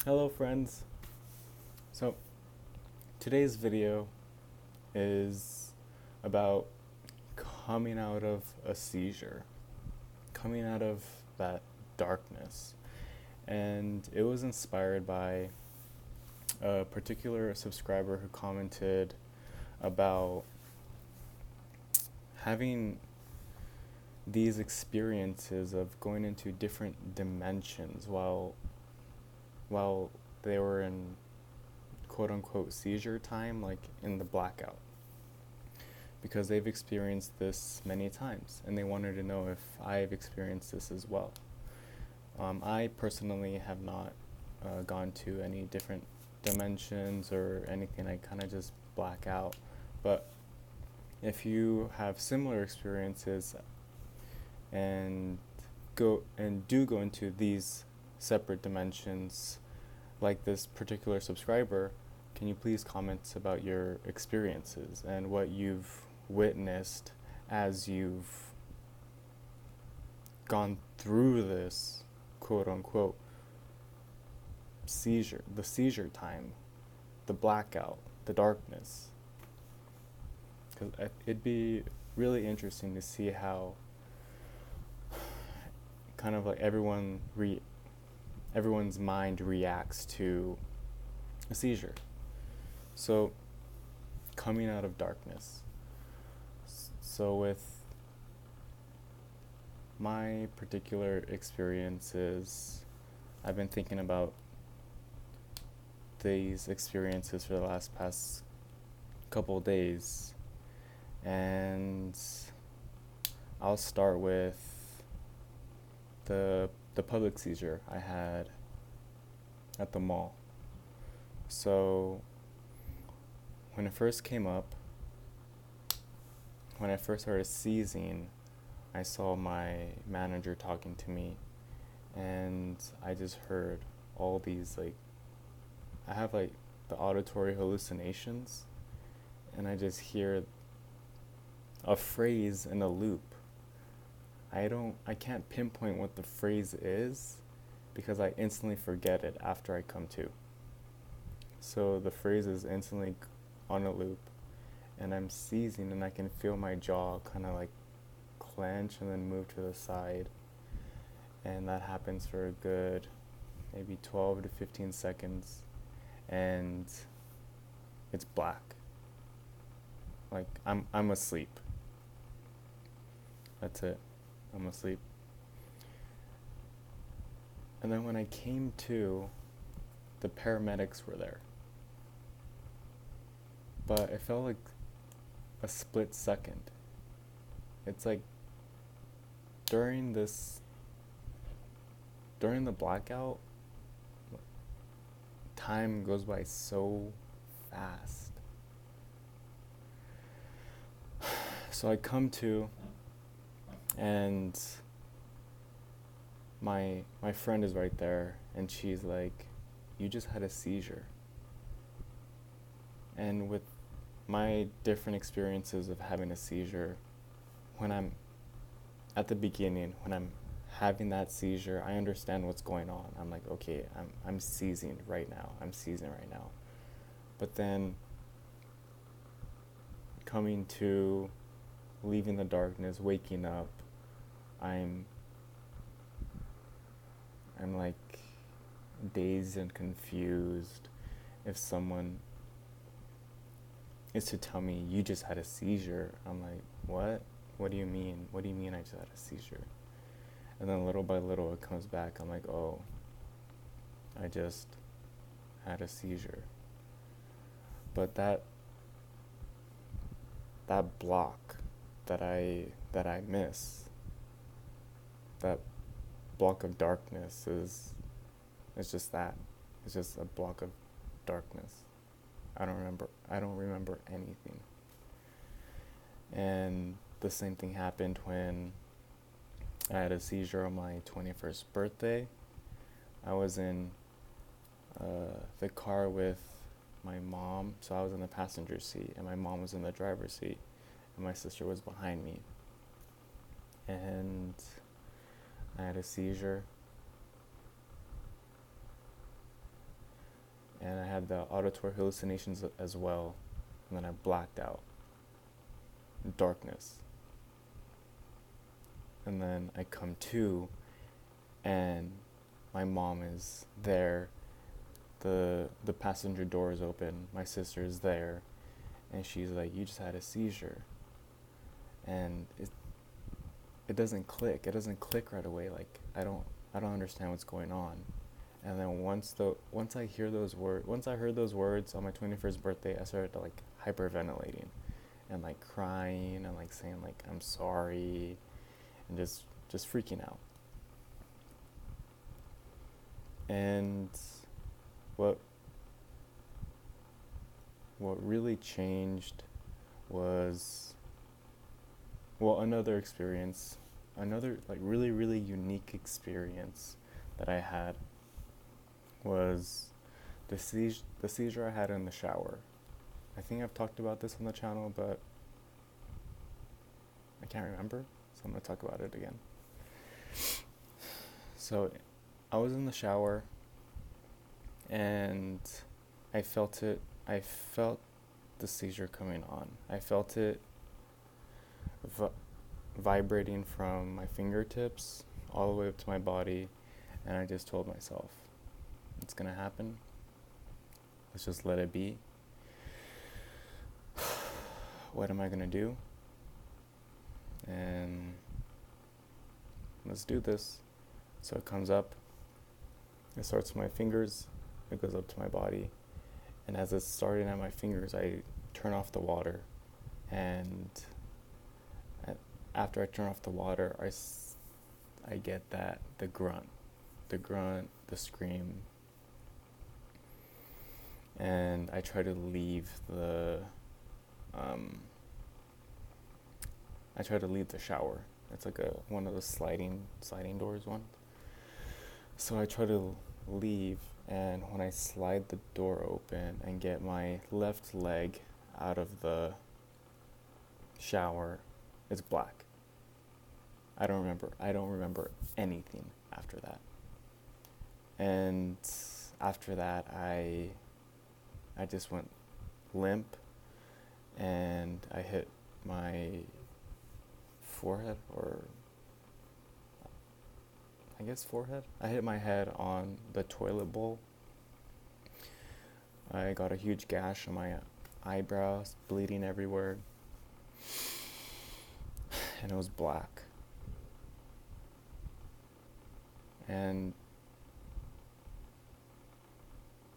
Hello friends. So today's video is about coming out of a seizure, coming out of that darkness. And it was inspired by a particular subscriber who commented about having these experiences of going into different dimensions while they were in quote unquote seizure time, like in the blackout, because they've experienced this many times and they wanted to know if I've experienced this as well. I personally have not gone to any different dimensions or anything. I kind of just black out. But if you have similar experiences and go into these separate dimensions, like this particular subscriber, can you please comment about your experiences and what you've witnessed as you've gone through this quote unquote the seizure time, the blackout, the darkness? Because it'd be really interesting to see how kind of like everyone's mind reacts to a seizure. So, coming out of darkness. So with my particular experiences, I've been thinking about these experiences for the past couple days, and I'll start with the public seizure I had at the mall. So when it first came up, when I first started seizing, I saw my manager talking to me, and I just heard all these, like, I have like the auditory hallucinations, and I just hear a phrase in a loop. I can't pinpoint what the phrase is because I instantly forget it after I come to. So the phrase is instantly on a loop, and I'm seizing, and I can feel my jaw kind of like clench and then move to the side. And that happens for a good maybe 12 to 15 seconds, and it's black. Like I'm asleep. That's it. I'm asleep. And then when I came to, the paramedics were there. But it felt like a split second. It's like during the blackout, time goes by so fast. So I come to, and my friend is right there, and she's like, "You just had a seizure." And with my different experiences of having a seizure, when I'm at the beginning, when I'm having that seizure, I understand what's going on. I'm like, okay, I'm seizing right now. I'm seizing right now. But then coming to, leaving the darkness, waking up, I'm like dazed and confused. If someone is to tell me you just had a seizure, I'm like, what? What do you mean? What do you mean I just had a seizure? And then little by little it comes back. I'm like, oh, I just had a seizure. But that block that I miss, that block of darkness is just that. It's just a block of darkness. I don't remember anything. And the same thing happened when I had a seizure on my 21st birthday. I was in the car with my mom, so I was in the passenger seat, and my mom was in the driver's seat, and my sister was behind me. And I had a seizure, had the auditory hallucinations as well, and then I blacked out. Darkness. And then I come to, and my mom is there. The passenger door is open. My sister is there, and she's like, "You just had a seizure." And it doesn't click. It doesn't click right away. Like I don't understand what's going on. And then once I heard those words on my 21st birthday, I started like hyperventilating and like crying and like saying like I'm sorry and just freaking out. And what really changed was, well, another like really unique experience that I had was the seizure I had in the shower. I think I've talked about this on the channel, but I can't remember, so I'm going to talk about it again. So I was in the shower and I felt the seizure coming on. I felt it vibrating from my fingertips all the way up to my body, and I just told myself, it's gonna happen. Let's just let it be. What am I gonna do? And let's do this. So it comes up, it starts with my fingers, it goes up to my body, and as it's starting at my fingers, I turn off the water, and after I turn off the water, I get the grunt, the scream, and I try to leave the shower. It's like one of the sliding doors one. So I try to leave, and when I slide the door open and get my left leg out of the shower, it's black. I don't remember anything after that. And after that, I just went limp, and I hit my forehead, or I guess forehead. I hit my head on the toilet bowl. I got a huge gash on my eyebrows, bleeding everywhere, and it was black. And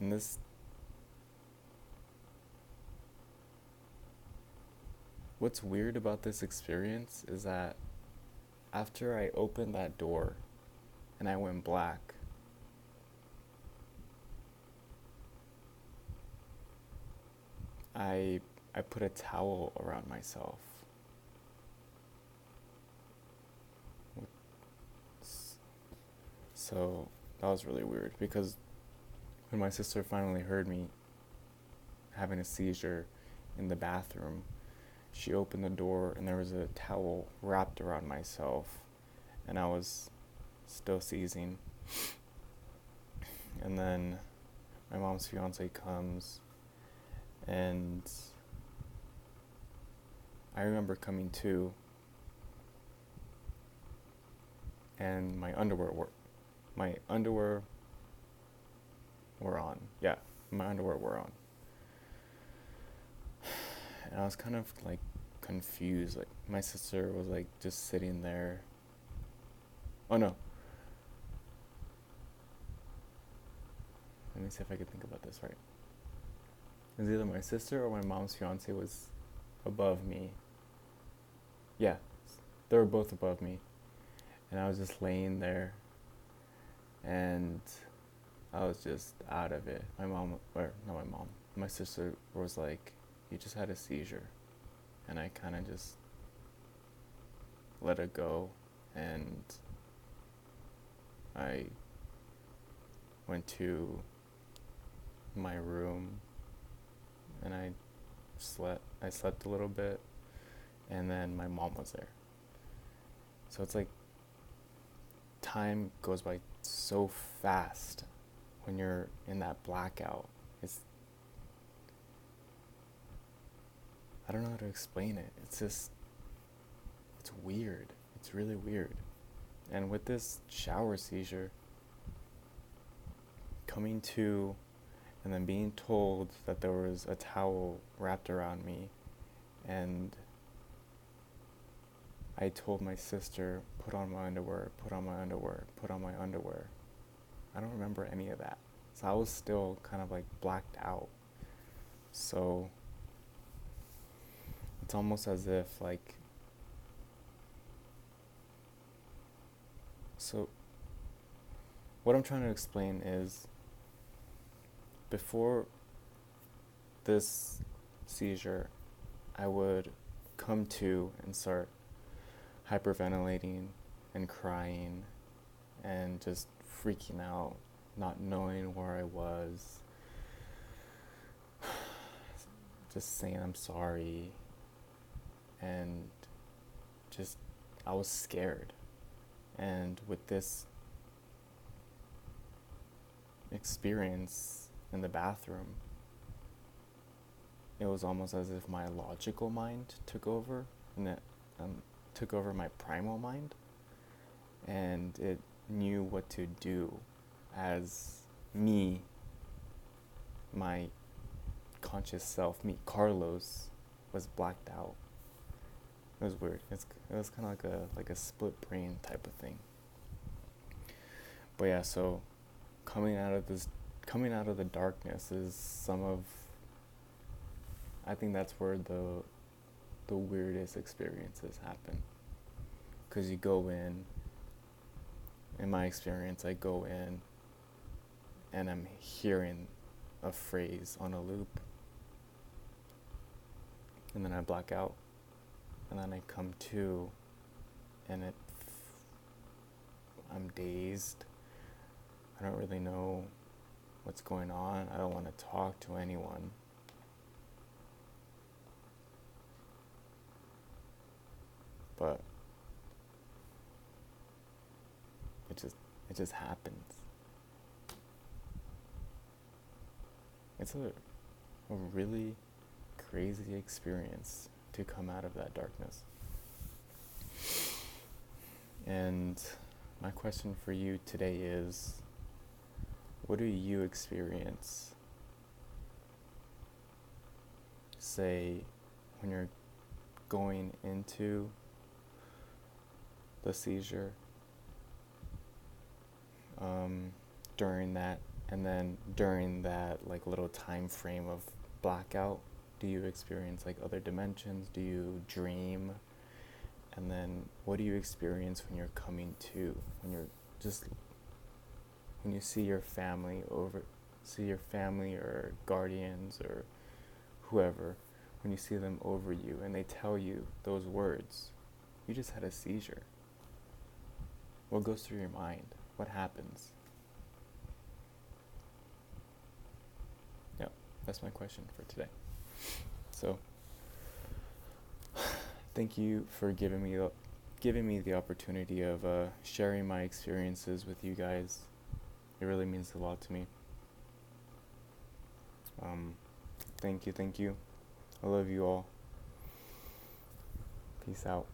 this, what's weird about this experience is that after I opened that door and I went black, I put a towel around myself. So that was really weird, because when my sister finally heard me having a seizure in the bathroom, she opened the door and there was a towel wrapped around myself, and I was still seizing. And then my mom's fiance comes, and I remember coming to, and my underwear were on. Yeah, my underwear were on. And I was kind of like confused. Like my sister was like just sitting there. Oh no. Let me see if I can think about this right. It was either my sister or my mom's fiance was above me. Yeah, they were both above me. And I was just laying there, and I was just out of it. My sister was like, "You just had a seizure." And I kind of just let it go, and I went to my room, and I slept a little bit, and then my mom was there. So it's like time goes by so fast when you're in that blackout. I don't know how to explain it. It's weird. It's really weird. And with this shower seizure, coming to and then being told that there was a towel wrapped around me, and I told my sister, put on my underwear, put on my underwear, put on my underwear. I don't remember any of that. So I was still kind of like blacked out. So it's almost as if like, so what I'm trying to explain is, before this seizure, I would come to and start hyperventilating and crying and just freaking out, not knowing where I was, just saying I'm sorry, and just, I was scared. And with this experience in the bathroom, it was almost as if my logical mind took over, and it took over my primal mind, and it knew what to do as me, my conscious self, me, Carlos, was blacked out. It was weird. It was kind of like a split brain type of thing. But yeah, so coming out of the darkness is some of, I think that's where the weirdest experiences happen. Because you go in my experience, I go in and I'm hearing a phrase on a loop, and then I black out, and then I come to, and I'm dazed. I don't really know what's going on. I don't want to talk to anyone. But it just happens. It's a really crazy experience to come out of that darkness. And my question for you today is, what do you experience, say, when you're going into the seizure, during that, and then during that like little time frame of blackout? Do you experience like other dimensions? Do you dream? And then what do you experience when you're coming to, when you see your family or guardians or whoever, when you see them over you and they tell you those words, you just had a seizure? What goes through your mind? What happens? Yeah, that's my question for today. So, thank you for giving me the opportunity of sharing my experiences with you guys. It really means a lot to me. Thank you. I love you all. Peace out.